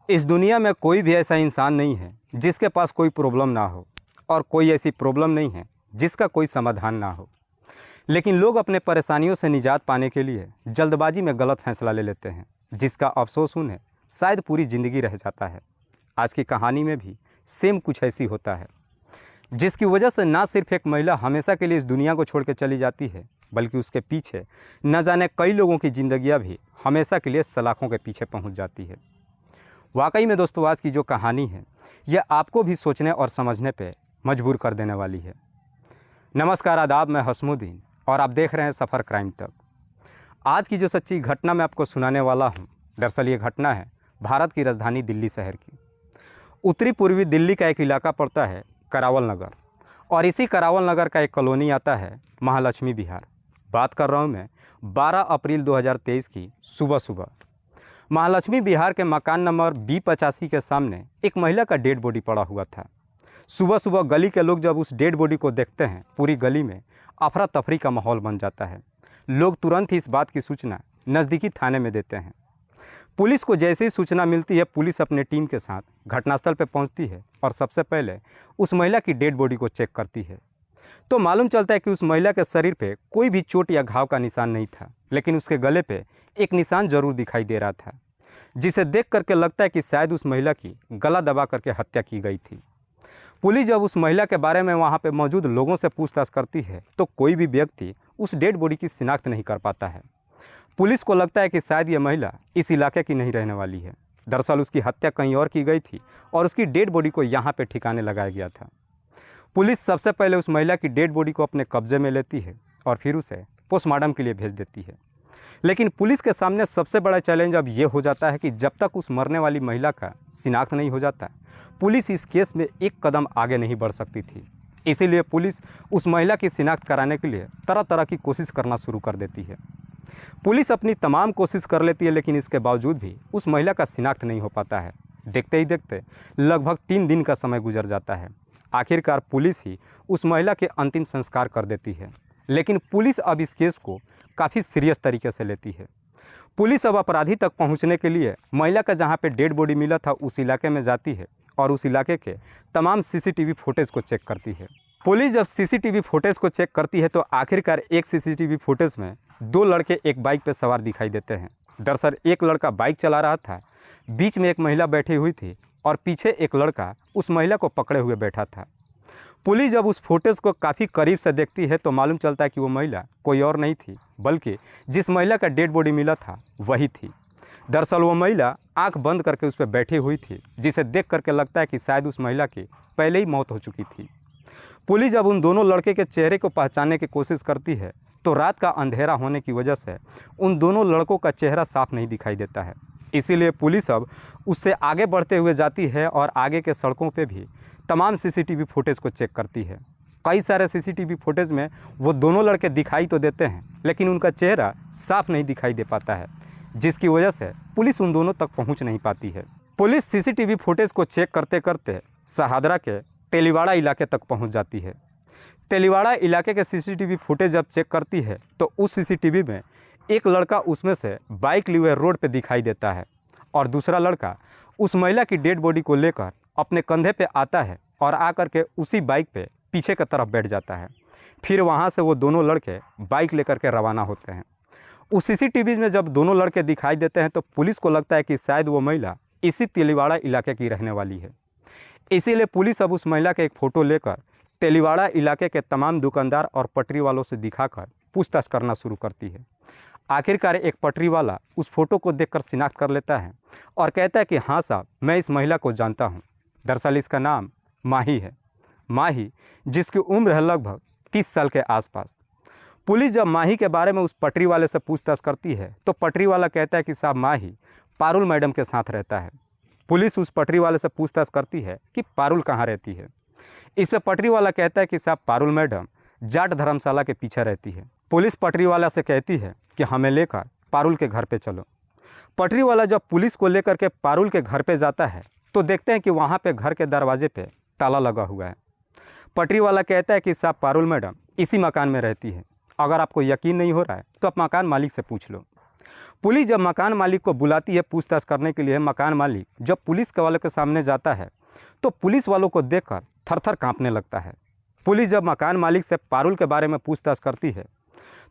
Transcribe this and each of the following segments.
इस दुनिया में कोई भी ऐसा इंसान नहीं है जिसके पास कोई प्रॉब्लम ना हो, और कोई ऐसी प्रॉब्लम नहीं है जिसका कोई समाधान ना हो। लेकिन लोग अपने परेशानियों से निजात पाने के लिए जल्दबाजी में गलत फैसला ले लेते हैं, जिसका अफसोस उन्हें शायद पूरी ज़िंदगी रह जाता है। आज की कहानी में भी सेम कुछ ऐसी होता है, जिसकी वजह से ना सिर्फ एक महिला हमेशा के लिए इस दुनिया को छोड़ के चली जाती है, बल्कि उसके पीछे न जाने कई लोगों की ज़िंदगियाँ भी हमेशा के लिए सलाखों के पीछे पहुँच जाती है। वाकई में दोस्तों, आज की जो कहानी है यह आपको भी सोचने और समझने पे मजबूर कर देने वाली है। नमस्कार, आदाब, मैं हसमुद्दीन और आप देख रहे हैं सफ़र क्राइम तक। आज की जो सच्ची घटना मैं आपको सुनाने वाला हूँ, दरअसल ये घटना है भारत की राजधानी दिल्ली शहर की। उत्तरी पूर्वी दिल्ली का एक इलाका पड़ता है करावल नगर, और इसी करावल नगर का एक कॉलोनी आता है महालक्ष्मी विहार। बात कर रहा हूँ मैं 12 अप्रैल 2023 की सुबह सुबह। महालक्ष्मी विहार के मकान नंबर B85 के सामने एक महिला का डेड बॉडी पड़ा हुआ था। सुबह सुबह गली के लोग जब उस डेड बॉडी को देखते हैं, पूरी गली में अफरा तफरी का माहौल बन जाता है। लोग तुरंत ही इस बात की सूचना नज़दीकी थाने में देते हैं। पुलिस को जैसे ही सूचना मिलती है, पुलिस अपने टीम के साथ घटनास्थल पर पहुंचती है और सबसे पहले उस महिला की डेड बॉडी को चेक करती है। तो मालूम चलता है कि उस महिला के शरीर पे कोई भी चोट या घाव का निशान नहीं था, लेकिन उसके गले पे एक निशान जरूर दिखाई दे रहा था, जिसे देख करके लगता है कि शायद उस महिला की गला दबा करके हत्या की गई थी। पुलिस जब उस महिला के बारे में वहां पे मौजूद लोगों से पूछताछ करती है, तो कोई भी व्यक्ति उस डेड बॉडी की शिनाख्त नहीं कर पाता है। पुलिस को लगता है कि शायद ये महिला इस इलाके की नहीं रहने वाली है। दरअसल उसकी हत्या कहीं और की गई थी और उसकी डेड बॉडी को यहाँ पे ठिकाने लगाया गया था। पुलिस सबसे पहले उस महिला की डेड बॉडी को अपने कब्जे में लेती है और फिर उसे पोस्टमार्टम के लिए भेज देती है। लेकिन पुलिस के सामने सबसे बड़ा चैलेंज अब ये हो जाता है कि जब तक उस मरने वाली महिला का शिनाख्त नहीं हो जाता, पुलिस इस केस में एक कदम आगे नहीं बढ़ सकती थी। इसीलिए पुलिस उस महिला की शिनाख्त कराने के लिए तरह तरह की कोशिश करना शुरू कर देती है। पुलिस अपनी तमाम कोशिश कर लेती है, लेकिन इसके बावजूद भी उस महिला का शिनाख्त नहीं हो पाता है। देखते ही देखते लगभग 3 दिन का समय गुजर जाता है। आखिरकार पुलिस ही उस महिला के अंतिम संस्कार कर देती है। लेकिन पुलिस अब इस केस को काफ़ी सीरियस तरीके से लेती है। पुलिस अब अपराधी तक पहुंचने के लिए महिला का जहां पे डेड बॉडी मिला था उस इलाके में जाती है और उस इलाके के तमाम CCTV फुटेज को चेक करती है। पुलिस जब CCTV फुटेज को चेक करती है, तो आखिरकार एक CCTV फुटेज में 2 लड़के एक बाइक पर सवार दिखाई देते हैं। दरअसल एक लड़का बाइक चला रहा था, बीच में एक महिला बैठी हुई थी और पीछे एक लड़का उस महिला को पकड़े हुए बैठा था। पुलिस जब उस फुटेज को काफ़ी करीब से देखती है, तो मालूम चलता है कि वो महिला कोई और नहीं थी, बल्कि जिस महिला का डेड बॉडी मिला था वही थी। दरअसल वो महिला आंख बंद करके उस पर बैठी हुई थी, जिसे देख करके लगता है कि शायद उस महिला की पहले ही मौत हो चुकी थी। पुलिस जब उन दोनों लड़के के चेहरे को पहचानने की कोशिश करती है, तो रात का अंधेरा होने की वजह से उन दोनों लड़कों का चेहरा साफ नहीं दिखाई देता है। इसीलिए पुलिस अब उससे आगे बढ़ते हुए जाती है और आगे के सड़कों पे भी तमाम CCTV फुटेज को चेक करती है। कई सारे CCTV फुटेज में वो दोनों लड़के दिखाई तो देते हैं, लेकिन उनका चेहरा साफ नहीं दिखाई दे पाता है, जिसकी वजह से पुलिस उन दोनों तक पहुंच नहीं पाती है। पुलिस CCTV फुटेज को चेक करते करते शहादरा के तेलीवाड़ा इलाके तक पहुँच जाती है। तेलीवाड़ा इलाके के CCTV फुटेज जब चेक करती है, तो उस CCTV में एक लड़का उसमें से बाइक लिए हुए रोड पे दिखाई देता है और दूसरा लड़का उस महिला की डेड बॉडी को लेकर अपने कंधे पे आता है और आकर के उसी बाइक पे पीछे की तरफ बैठ जाता है। फिर वहाँ से वो दोनों लड़के बाइक लेकर के रवाना होते हैं। उस CCTV में जब दोनों लड़के दिखाई देते हैं, तो पुलिस को लगता है कि शायद वो महिला इसी तेलीवाड़ा इलाके की रहने वाली है। इसीलिए पुलिस अब उस महिला के एक फ़ोटो लेकर तेलीवाड़ा इलाके के तमाम दुकानदार और पटरी वालों से दिखाकर पूछताछ करना शुरू करती है। आखिरकार एक पटरी वाला उस फोटो को देखकर शिनाख्त कर लेता है और कहता है कि हाँ साहब, मैं इस महिला को जानता हूँ। दरअसल इसका नाम माही है। माही, जिसकी उम्र है लगभग 30 साल के आसपास। पुलिस जब माही के बारे में उस पटरी वाले से पूछताछ करती है, तो पटरी वाला कहता है कि साहब माही पारुल मैडम के साथ रहता है। पुलिस उस पटरी वाले से पूछताछ करती है कि पारुल कहाँ रहती है। इस पर पटरी वाला कहता है कि साहब पारुल मैडम जाट धर्मशाला के पीछे रहती है। पुलिस पटरी वाला से कहती है कि हमें लेकर पारुल के घर पे चलो। पटरी वाला जब पुलिस को लेकर के पारुल के घर पे जाता है, तो देखते हैं कि वहाँ पे घर के दरवाजे पे ताला लगा हुआ है। पटरी वाला कहता है कि साहब पारुल मैडम इसी मकान में रहती है। अगर आपको यकीन नहीं हो रहा है तो आप मकान मालिक से पूछ लो। पुलिस जब मकान मालिक को बुलाती है पूछताछ करने के लिए, मकान मालिक जब पुलिस के वालों के सामने जाता है तो पुलिस वालों को देखकर थर-थर कांपने लगता है। पुलिस जब मकान मालिक से पारुल के बारे में पूछताछ करती है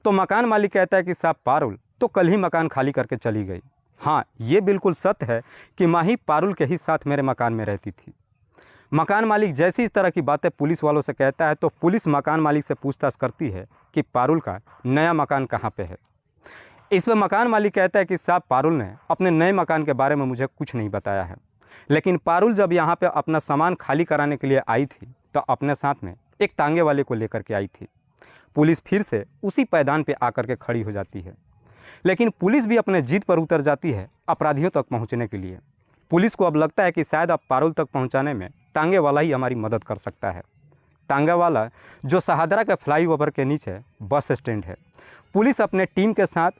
तो मकान मालिक कहता है कि साहब पारुल तो कल ही मकान खाली करके चली गई। हाँ, ये बिल्कुल सत्य है कि माही पारुल के ही साथ मेरे मकान में रहती थी। मकान मालिक जैसी इस तरह की बातें पुलिस वालों से कहता है तो पुलिस मकान मालिक से पूछताछ करती है कि पारुल का नया मकान कहाँ पे है। इसमें मकान मालिक कहता है कि साहब पारुल ने अपने नए मकान के बारे में मुझे कुछ नहीं बताया है, लेकिन पारुल जब यहाँ पे अपना सामान खाली कराने के लिए आई थी तो अपने साथ में एक तांगे वाले को लेकर के आई थी। पुलिस फिर से उसी पैदान पे आकर के खड़ी हो जाती है, लेकिन पुलिस भी अपने जिद पर उतर जाती है अपराधियों तक पहुँचने के लिए। पुलिस को अब लगता है कि शायद अब पारुल तक पहुँचाने में तांगे वाला ही हमारी मदद कर सकता है। तांगा वाला जो शहादरा के फ्लाईओवर के नीचे बस स्टैंड है। पुलिस अपने टीम के साथ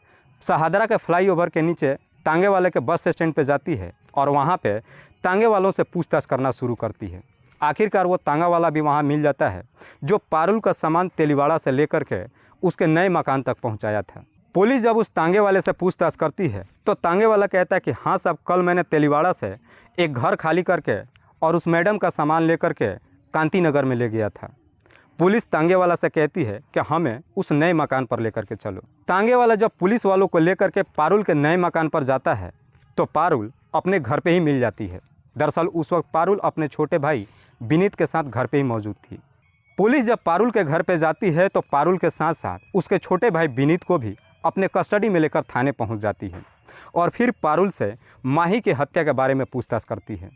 शहादरा के फ्लाईओवर के नीचे तांगे वाले के बस स्टैंड पे जाती है और वहाँ पे तांगे वालों से पूछताछ करना शुरू करती है। आखिरकार वो तांगा वाला भी वहाँ मिल जाता है जो पारुल का सामान तेलीवाड़ा से लेकर के उसके नए मकान तक पहुँचाया था। पुलिस जब उस तांगे वाले से पूछताछ करती है तो तांगे वाला कहता है कि हाँ साहब, कल मैंने तेलीवाड़ा से एक घर खाली करके और उस मैडम का सामान लेकर के कांति नगर में ले गया था। पुलिस तांगे वाला से कहती है कि हमें उस नए मकान पर लेकर के चलो। तांगे वाला जब पुलिस वालों को लेकर के पारुल के नए मकान पर जाता है तो पारुल अपने घर पे ही मिल जाती है। दरअसल उस वक्त पारुल अपने छोटे भाई विनीत के साथ घर पे ही मौजूद थी। पुलिस जब पारुल के घर पे जाती है तो पारुल के साथ साथ उसके छोटे भाई विनीत को भी अपने कस्टडी में लेकर थाने पहुंच जाती है और फिर पारुल से माही की हत्या के बारे में पूछताछ करती है।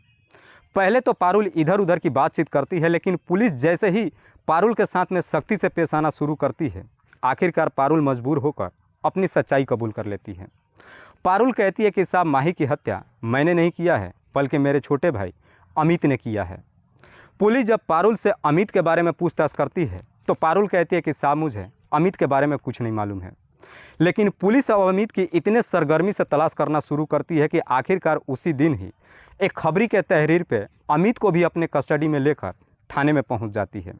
पहले तो पारुल इधर उधर की बातचीत करती है, लेकिन पुलिस जैसे ही पारुल के साथ में सख्ती से पेश आना शुरू करती है, आखिरकार पारुल मजबूर होकर अपनी सच्चाई कबूल कर लेती है। पारुल कहती है कि साहब, माही की हत्या मैंने नहीं किया है बल्कि मेरे छोटे भाई अमित ने किया है। पुलिस जब पारुल से अमित के बारे में पूछताछ करती है तो पारुल कहती है कि साहब, मुझे अमित के बारे में कुछ नहीं मालूम है। लेकिन पुलिस अब अमित की इतने सरगर्मी से तलाश करना शुरू करती है कि आखिरकार उसी दिन ही एक खबरी के तहरीर पे अमित को भी अपने कस्टडी में लेकर थाने में पहुंच जाती है।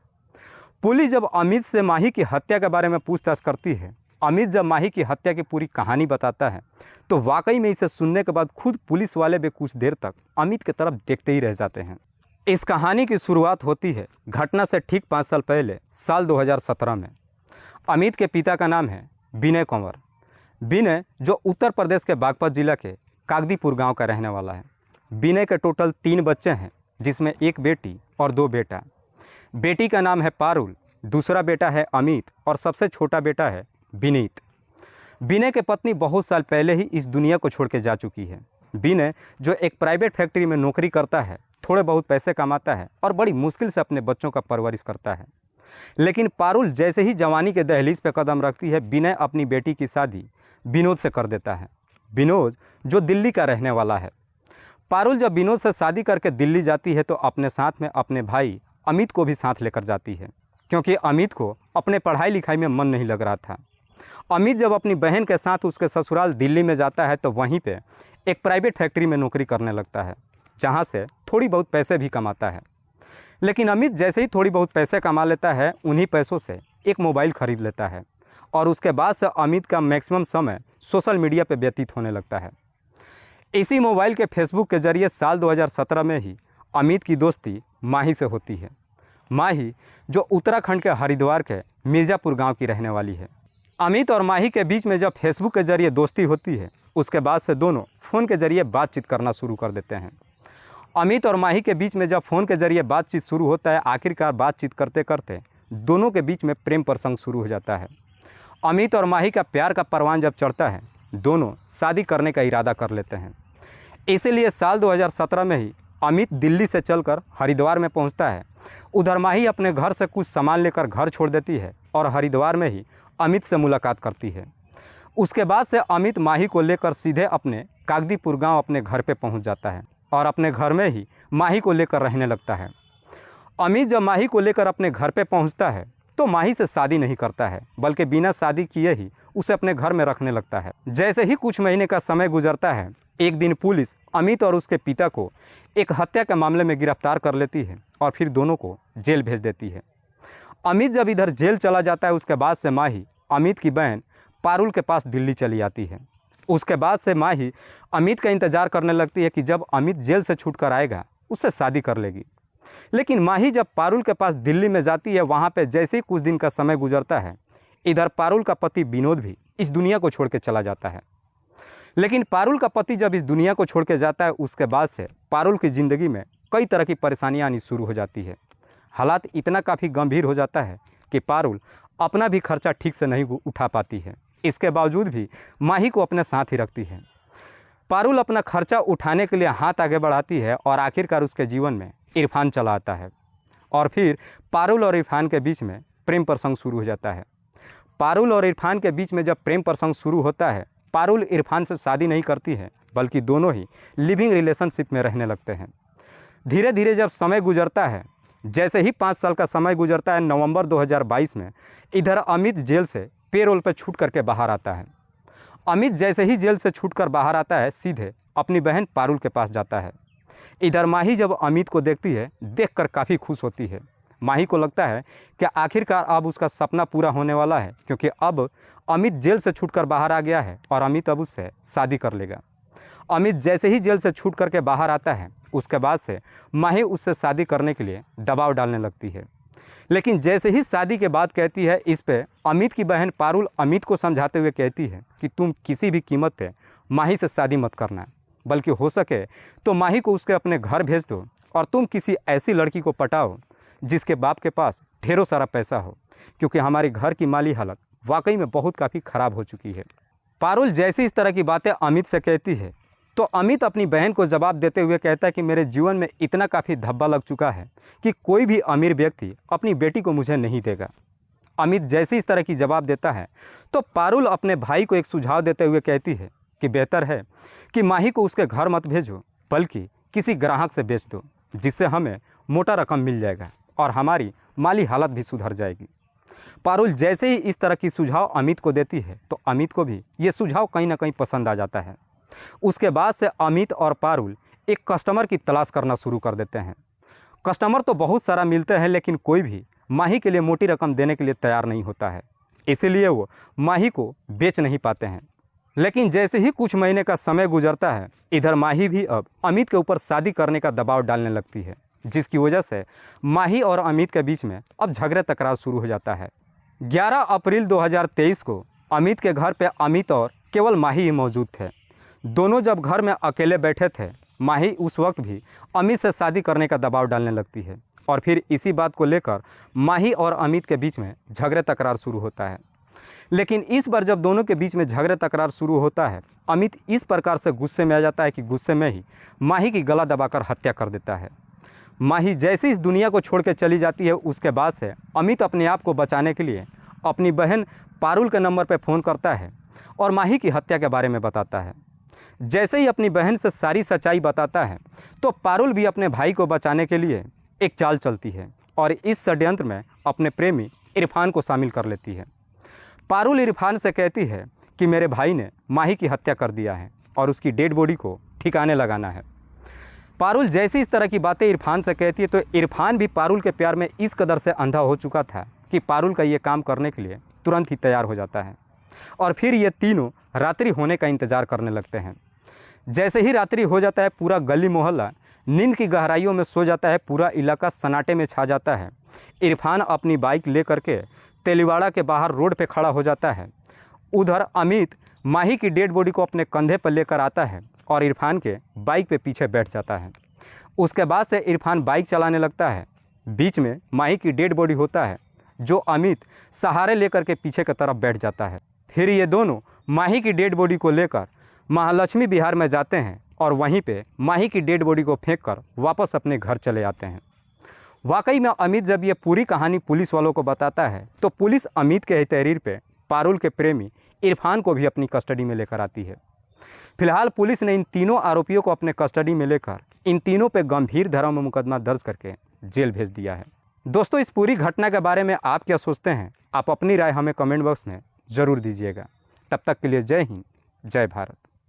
पुलिस जब अमित से माही की हत्या के बारे में पूछताछ करती है, अमित जब माही की हत्या की पूरी कहानी बताता है तो वाकई में इसे सुनने के बाद खुद पुलिस वाले भी कुछ देर तक अमित की तरफ देखते ही रह जाते हैं। इस कहानी की शुरुआत होती है घटना से ठीक 5 साल पहले, साल 2017 में। अमित के पिता का नाम है विनय कंवर। विनय जो उत्तर प्रदेश के बागपत जिला के कागदीपुर गांव का रहने वाला है। विनय के टोटल 3 बच्चे हैं, जिसमें एक बेटी और 2 बेटा। बेटी का नाम है पारुल, दूसरा बेटा है अमित और सबसे छोटा बेटा है विनीत। विनय के पत्नी बहुत साल पहले ही इस दुनिया को छोड़ के जा चुकी है। विनय जो एक प्राइवेट फैक्ट्री में नौकरी करता है, थोड़े बहुत पैसे कमाता है और बड़ी मुश्किल से अपने बच्चों का परवरिश करता है। लेकिन पारुल जैसे ही जवानी के दहलीज पे कदम रखती है, विनय अपनी बेटी की शादी विनोद से कर देता है। विनोद जो दिल्ली का रहने वाला है। पारुल जब विनोद से शादी करके दिल्ली जाती है तो अपने साथ में अपने भाई अमित को भी साथ लेकर जाती है, क्योंकि अमित को अपने पढ़ाई लिखाई में मन नहीं लग रहा था। अमित जब अपनी बहन के साथ उसके ससुराल दिल्ली में जाता है तो वहीं पे एक प्राइवेट फैक्ट्री में नौकरी करने लगता है, जहाँ से थोड़ी बहुत पैसे भी कमाता है। लेकिन अमित जैसे ही थोड़ी बहुत पैसे कमा लेता है, उन्हीं पैसों से एक मोबाइल खरीद लेता है और उसके बाद से अमित का मैक्सिमम समय सोशल मीडिया पर व्यतीत होने लगता है। इसी मोबाइल के फेसबुक के जरिए साल 2017 में ही अमित की दोस्ती माही से होती है। माही जो उत्तराखंड के हरिद्वार के मिर्ज़ापुर गांव की रहने वाली है। अमित और माही के बीच में जब फेसबुक के जरिए दोस्ती होती है, उसके बाद से दोनों फ़ोन के जरिए बातचीत करना शुरू कर देते हैं। अमित और माही के बीच में जब फ़ोन के जरिए बातचीत शुरू होता है, आखिरकार बातचीत करते करते दोनों के बीच में प्रेम प्रसंग शुरू हो जाता है। अमित और माही का प्यार का परवान जब चढ़ता है, दोनों शादी करने का इरादा कर लेते हैं। इसीलिए साल 2017 में ही अमित दिल्ली से चलकर हरिद्वार में पहुंचता है। उधर माही अपने घर से कुछ सामान लेकर घर छोड़ देती है और हरिद्वार में ही अमित से मुलाकात करती है। उसके बाद से अमित माही को लेकर सीधे अपने कागदीपुर गांव अपने घर पे पहुंच जाता है और अपने घर में ही माही को लेकर रहने लगता है। अमित जब माही को लेकर अपने घर पे पहुंचता है तो माही से शादी नहीं करता है, बल्कि बिना शादी किए ही उसे अपने घर में रखने लगता है। जैसे ही कुछ महीने का समय गुजरता है, एक दिन पुलिस अमित और उसके पिता को एक हत्या के मामले में गिरफ्तार कर लेती है और फिर दोनों को जेल भेज देती है। अमित जब इधर जेल चला जाता है, उसके बाद से माही अमित की बहन पारुल के पास दिल्ली चली आती है। उसके बाद से माही अमित का इंतज़ार करने लगती है कि जब अमित जेल से छूट कर आएगा उससे शादी कर लेगी। लेकिन माही जब पारुल के पास दिल्ली में जाती है, वहाँ पे जैसे ही कुछ दिन का समय गुजरता है, इधर पारुल का पति विनोद भी इस दुनिया को छोड़ के चला जाता है। लेकिन पारुल का पति जब इस दुनिया को छोड़ के जाता है, उसके बाद से पारुल की ज़िंदगी में कई तरह की परेशानियाँ आनी शुरू हो जाती है। हालात इतना काफ़ी गंभीर हो जाता है कि पारुल अपना भी खर्चा ठीक से नहीं उठा पाती है। इसके बावजूद भी माही को अपने साथ ही रखती है। पारुल अपना खर्चा उठाने के लिए हाथ आगे बढ़ाती है और आखिरकार उसके जीवन में इरफान चला आता है। और फिर पारुल और इरफान के बीच में प्रेम प्रसंग शुरू हो जाता है। पारुल और इरफान के बीच में जब प्रेम प्रसंग शुरू होता है, पारुल इरफान से शादी नहीं करती है, बल्कि दोनों ही लिविंग रिलेशनशिप में रहने लगते हैं। धीरे धीरे जब समय गुजरता है, जैसे ही 5 साल का समय गुजरता है, नवंबर 2022 में इधर अमित जेल से पेरोल पर छूट करके बाहर आता है। अमित जैसे ही जेल से छूटकर बाहर आता है, सीधे अपनी बहन पारुल के पास जाता है। इधर माही जब अमित को देखती है, देखकर काफ़ी खुश होती है। माही को लगता है कि आखिरकार अब उसका सपना पूरा होने वाला है, क्योंकि अब अमित जेल से छूटकर बाहर आ गया है और अमित अब उससे शादी कर लेगा। अमित जैसे ही जेल से छूट करके बाहर आता है, उसके बाद से माही उससे शादी करने के लिए दबाव डालने लगती है। लेकिन जैसे ही शादी के बाद कहती है, इस पे अमित की बहन पारुल अमित को समझाते हुए कहती है कि तुम किसी भी कीमत पे माही से शादी मत करना, बल्कि हो सके तो माही को उसके अपने घर भेज दो और तुम किसी ऐसी लड़की को पटाओ जिसके बाप के पास ढेरों सारा पैसा हो, क्योंकि हमारे घर की माली हालत वाकई में बहुत काफ़ी ख़राब हो चुकी है। पारुल जैसी इस तरह की बातें अमित से कहती है, तो अमित अपनी बहन को जवाब देते हुए कहता है कि मेरे जीवन में इतना काफ़ी धब्बा लग चुका है कि कोई भी अमीर व्यक्ति अपनी बेटी को मुझे नहीं देगा। अमित जैसे इस तरह की जवाब देता है, तो पारुल अपने भाई को एक सुझाव देते हुए कहती है कि बेहतर है कि माही को उसके घर मत भेजो, बल्कि किसी ग्राहक से बेच दो, जिससे हमें मोटा रकम मिल जाएगा और हमारी माली हालत भी सुधर जाएगी। पारुल जैसे ही इस तरह की सुझाव अमित को देती है, तो अमित को भी ये सुझाव कहीं ना कहीं पसंद आ जाता है। उसके बाद से अमित और पारुल एक कस्टमर की तलाश करना शुरू कर देते हैं। कस्टमर तो बहुत सारा मिलते हैं, लेकिन कोई भी माही के लिए मोटी रकम देने के लिए तैयार नहीं होता है, इसीलिए वो माही को बेच नहीं पाते हैं। लेकिन जैसे ही कुछ महीने का समय गुजरता है, इधर माही भी अब अमित के ऊपर शादी करने का दबाव डालने लगती है, जिसकी वजह से माही और अमित के बीच में अब झगड़े तकरार शुरू हो जाता है। 11 अप्रैल 2023 को अमित के घर पे अमित और केवल माही ही मौजूद थे। दोनों जब घर में अकेले बैठे थे, माही उस वक्त भी अमित से शादी करने का दबाव डालने लगती है और फिर इसी बात को लेकर माही और अमित के बीच में झगड़े तकरार शुरू होता है। लेकिन इस बार जब दोनों के बीच में झगड़े तकरार शुरू होता है, अमित इस प्रकार से गुस्से में आ जाता है कि गुस्से में ही माही की गला दबाकर हत्या कर देता है। माही जैसे इस दुनिया को छोड़ के चली जाती है, उसके बाद से अमित अपने आप को बचाने के लिए अपनी बहन पारुल के नंबर पर फ़ोन करता है और माही की हत्या के बारे में बताता है। जैसे ही अपनी बहन से सारी सच्चाई बताता है, तो पारुल भी अपने भाई को बचाने के लिए एक चाल चलती है और इस षड्यंत्र में अपने प्रेमी इरफान को शामिल कर लेती है। पारुल इरफान से कहती है कि मेरे भाई ने माही की हत्या कर दिया है और उसकी डेड बॉडी को ठिकाने लगाना है। पारुल जैसी इस तरह की बातें इरफान से कहती है, तो इरफान भी पारुल के प्यार में इस कदर से अंधा हो चुका था कि पारुल का ये काम करने के लिए तुरंत ही तैयार हो जाता है और फिर ये तीनों रात्रि होने का इंतज़ार करने लगते हैं। जैसे ही रात्रि हो जाता है, पूरा गली मोहल्ला नींद की गहराइयों में सो जाता है, पूरा इलाका सन्नाटे में छा जाता है। इरफान अपनी बाइक ले करके तेलीवाड़ा के बाहर रोड पे खड़ा हो जाता है। उधर अमित माही की डेड बॉडी को अपने कंधे पर लेकर आता है और इरफान के बाइक पे पीछे बैठ जाता है। उसके बाद से इरफान बाइक चलाने लगता है। बीच में माही की डेड बॉडी होता है, जो अमित सहारे लेकर के पीछे की तरफ बैठ जाता है। फिर ये दोनों माही की डेड बॉडी को लेकर महालक्ष्मी विहार में जाते हैं और वहीं पे माही की डेड बॉडी को फेंक कर वापस अपने घर चले आते हैं। वाकई में अमित जब ये पूरी कहानी पुलिस वालों को बताता है, तो पुलिस अमित के तहरीर पे पारुल के प्रेमी इरफान को भी अपनी कस्टडी में लेकर आती है। फिलहाल पुलिस ने इन तीनों आरोपियों को अपने कस्टडी में लेकर इन तीनों पे गंभीर धाराओं में मुकदमा दर्ज करके जेल भेज दिया है। दोस्तों, इस पूरी घटना के बारे में आप क्या सोचते हैं? आप अपनी राय हमें कमेंट बॉक्स में ज़रूर दीजिएगा। तब तक के लिए जय हिंद, जय भारत।